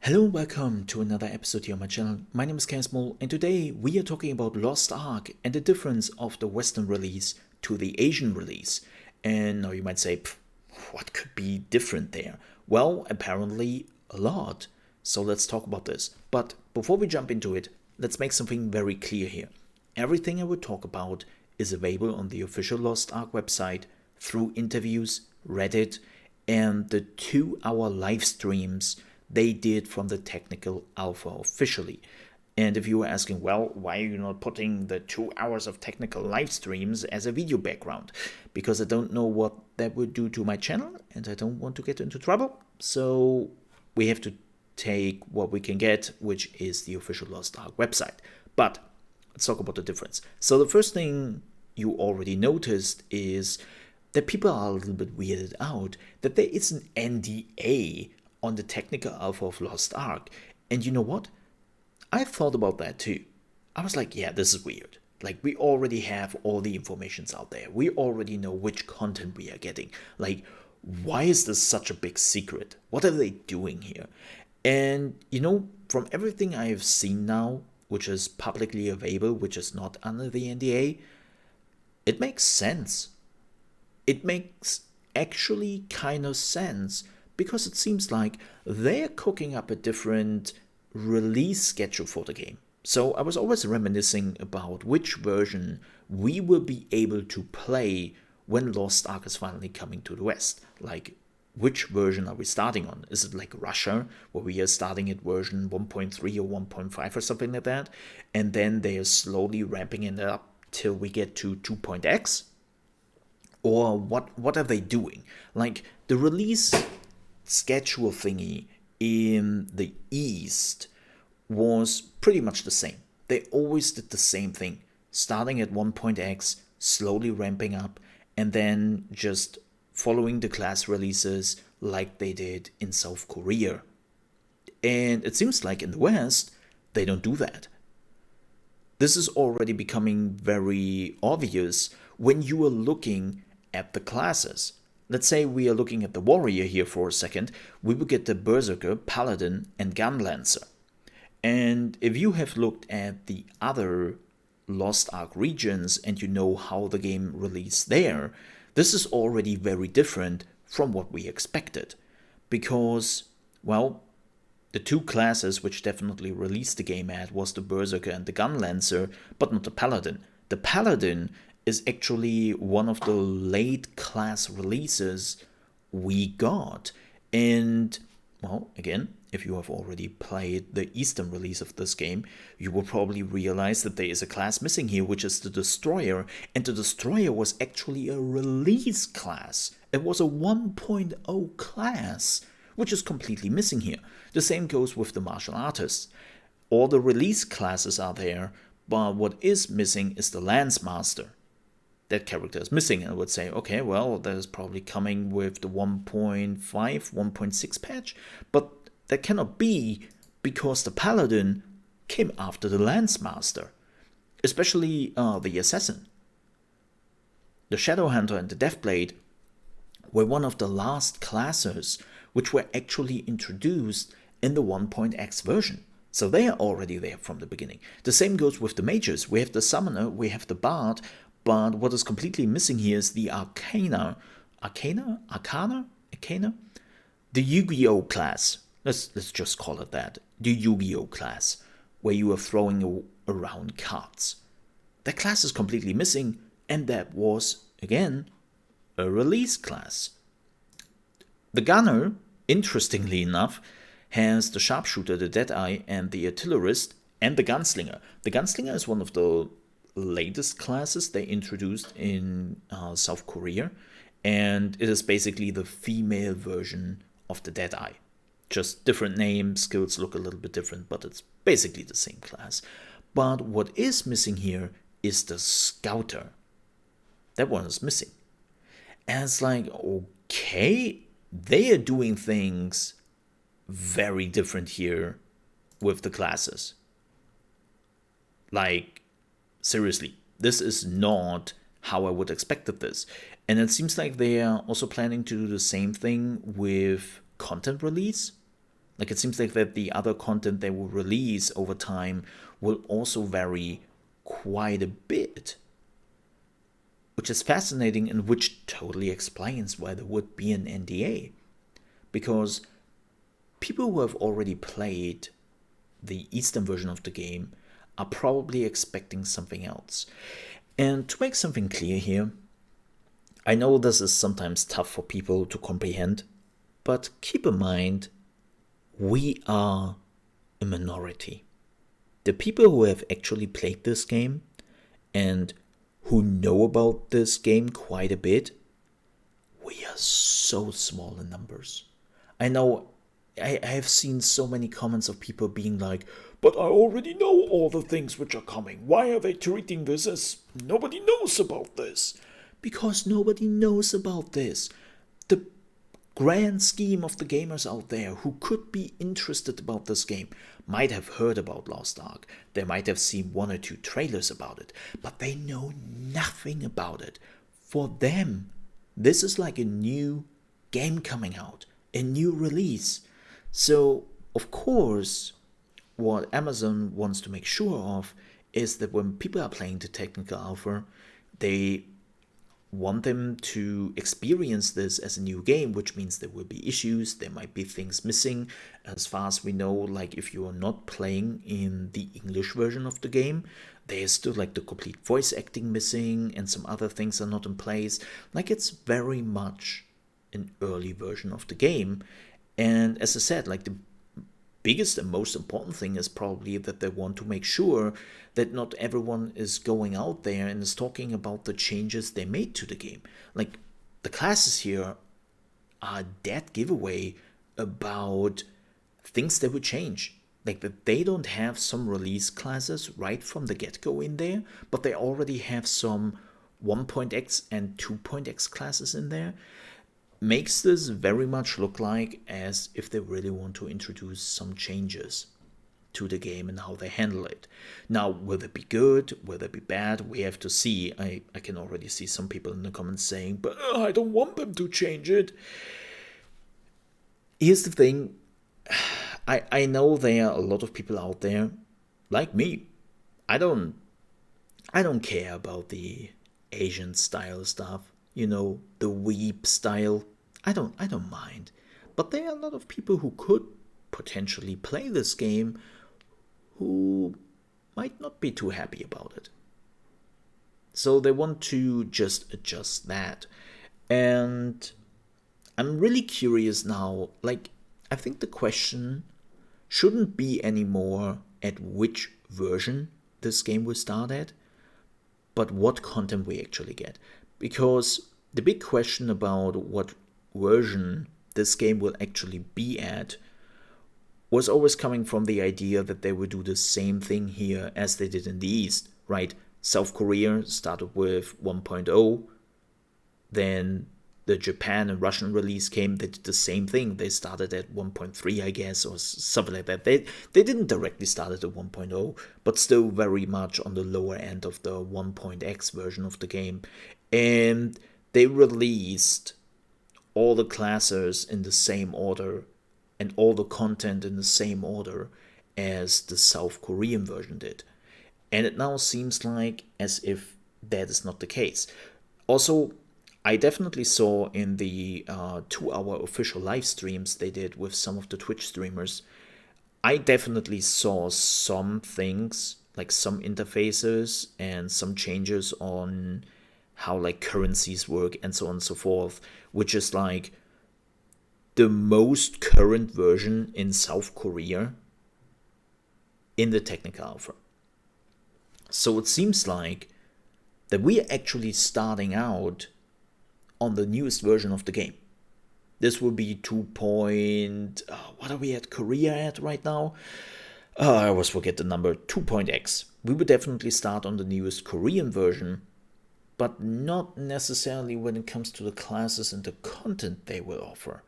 Hello, welcome to another episode here on my channel. My name is Casmol, and today we are talking about Lost Ark and the difference of the Western release to the Asian release. And now you might say, what could be different there? Well, apparently a lot. So let's talk about this. But before we jump into it, let's make something very clear here. Everything I will talk about is available on the official Lost Ark website through interviews, Reddit, and the 2-hour live streams they did from the technical alpha officially. And if you were asking, well, why are you not putting the 2 hours of technical live streams as a video background? Because I don't know what that would do to my channel and I don't want to get into trouble. So we have to take what we can get, which is the official Lost Ark website. But let's talk about the difference. So the first thing you already noticed is that people are a little bit weirded out that there is an NDA on the technical alpha of Lost Ark. And you know what? I thought about that too. I was like, yeah, this is weird. Like, we already have all the informations out there. We already know which content we are getting. Like, why is this such a big secret? What are they doing here? And, you know, from everything I have seen now, which is publicly available, which is not under the NDA, it makes sense. It makes actually kind of sense, because it seems like they're cooking up a different release schedule for the game. So I was always reminiscing about which version we will be able to play when Lost Ark is finally coming to the West. Like, which version are we starting on? Is it like Russia, where we are starting at version 1.3 or 1.5 or something like that? And then they are slowly ramping it up till we get to 2.x? Or what are they doing? Like, the release schedule thingy in the East was pretty much the same. They always did the same thing, starting at 1.x, slowly ramping up, and then just following the class releases like they did in South Korea. And it seems like in the West, they don't do that. This is already becoming very obvious when you are looking at the classes. Let's say we are looking at the warrior here for a second. We will get the berserker, paladin, and gunlancer. And if you have looked at the other Lost Ark regions and you know how the game released there, this is already very different from what we expected. Because, well, the two classes which definitely released the game at was the berserker and the gunlancer, but not the paladin. The paladin is actually one of the late class releases we got. And, well, again, if you have already played the Eastern release of this game, you will probably realize that there is a class missing here, which is the Destroyer. And the Destroyer was actually a release class. It was a 1.0 class, which is completely missing here. The same goes with the Martial Artists. All the release classes are there, but what is missing is the Lance Master. That character is missing, and I would say, okay, well, that is probably coming with the 1.5, 1.6 patch, but that cannot be because the Paladin came after the Lance Master, especially the Assassin. The Shadowhunter and the Deathblade were one of the last classes which were actually introduced in the 1.x version. So they are already there from the beginning. The same goes with the mages. We have the Summoner, we have the Bard, but what is completely missing here is the Arcana? The Yu-Gi-Oh class. Let's just call it that. The Yu-Gi-Oh class, where you are throwing around cards. That class is completely missing, and that was, again, a release class. The Gunner, interestingly enough, has the Sharpshooter, the Deadeye, and the Artillerist, and the Gunslinger. The Gunslinger is one of the latest classes they introduced in South Korea, and it is basically the female version of the Deadeye. Just different name, skills look a little bit different, but it's basically the same class. But what is missing here is the Scouter. That one is missing. And it's like, okay, they are doing things very different here with the classes. Like, seriously, this is not how I would expected this. And it seems like they are also planning to do the same thing with content release. Like it seems like that the other content they will release over time will also vary quite a bit, which is fascinating and which totally explains why there would be an NDA. Because people who have already played the Eastern version of the game are probably expecting something else. And to make something clear here, I know this is sometimes tough for people to comprehend, but keep in mind, we are a minority. The people who have actually played this game and who know about this game quite a bit, we are so small in numbers. I know I have seen so many comments of people being like, but I already know all the things which are coming. Why are they treating this as nobody knows about this? Because nobody knows about this. The grand scheme of the gamers out there who could be interested about this game might have heard about Lost Ark. They might have seen 1 or 2 trailers about it, but they know nothing about it. For them, this is like a new game coming out, a new release. So, of course, what Amazon wants to make sure of is that when people are playing the technical alpha, they want them to experience this as a new game, which means there will be issues, there might be things missing. As far as we know, like if you are not playing in the English version of the game, there's still like the complete voice acting missing and some other things are not in place. Like it's very much an early version of the game. And as I said, like the biggest and most important thing is probably that they want to make sure that not everyone is going out there and is talking about the changes they made to the game. Like the classes here are a dead giveaway about things that would change. Like that they don't have some release classes right from the get-go in there, but they already have some 1.x and 2.x classes in there. Makes this very much look like as if they really want to introduce some changes to the game and how they handle it. Now, will it be good? Will it be bad? We have to see. I can already see some people in the comments saying, but I don't want them to change it. Here's the thing. I know there are a lot of people out there, like me. I don't care about the Asian style stuff. You know, the weeb style. I don't mind. But there are a lot of people who could potentially play this game who might not be too happy about it. So they want to just adjust that. And I'm really curious now, like, I think the question shouldn't be anymore at which version this game will start at, but what content we actually get. Because the big question about what version this game will actually be at was always coming from the idea that they would do the same thing here as they did in the East, right? South Korea started with 1.0, then the Japan and Russian release came, they did the same thing. They started at 1.3, I guess, or something like that. They didn't directly start at 1.0, but still very much on the lower end of the 1.x version of the game. And they released all the classes in the same order and all the content in the same order as the South Korean version did. And it now seems like as if that is not the case. Also, I definitely saw in the 2-hour official live streams they did with some of the Twitch streamers, I definitely saw some things, like some interfaces and some changes on how like currencies work and so on and so forth, which is like the most current version in South Korea in the technical alpha. So it seems like that we are actually starting out on the newest version of the game. This will be 2. What are we at Korea at right now? I always forget the number. 2.x. We would definitely start on the newest Korean version, but not necessarily when it comes to the classes and the content they will offer,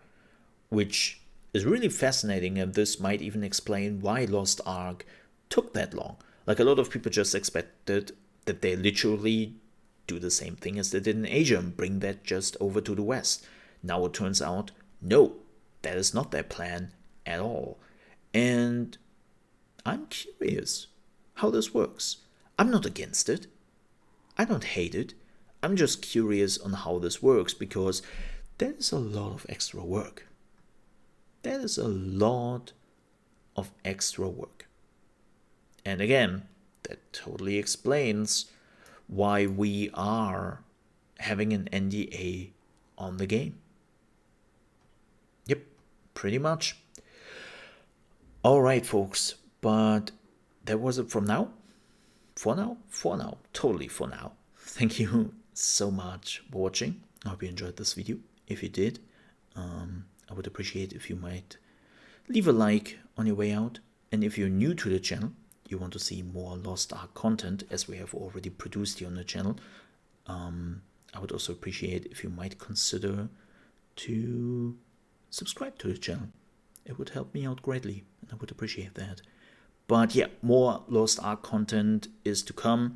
which is really fascinating, and this might even explain why Lost Ark took that long. Like a lot of people just expected that they literally do the same thing as they did in Asia and bring that just over to the West. Now it turns out, no, that is not their plan at all. curious how this works. I'm not against it. I don't hate it. I'm just curious on how this works because there's a lot of extra work. There is a lot of extra work. And again, that totally explains why we are having an NDA on the game. Yep, pretty much. All right, folks, but that was it from now. For now, totally for now. Thank you so much for watching. I hope you enjoyed this video. If you did, I would appreciate if you might leave a like on your way out. And if you're new to the channel, you want to see more Lost Ark content as we have already produced here on the channel, I would also appreciate if you might consider to subscribe to the channel. It would help me out greatly, and I would appreciate that. But yeah, more Lost Ark content is to come.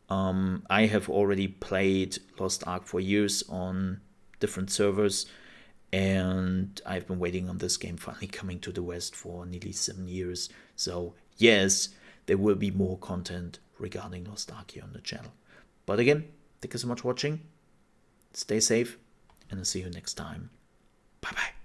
I have already played Lost Ark for years on different servers, and I've been waiting on this game finally coming to the West for nearly 7 years. So yes, there will be more content regarding Lost Ark here on the channel. But again, thank you so much for watching. Stay safe, and I'll see you next time. Bye bye.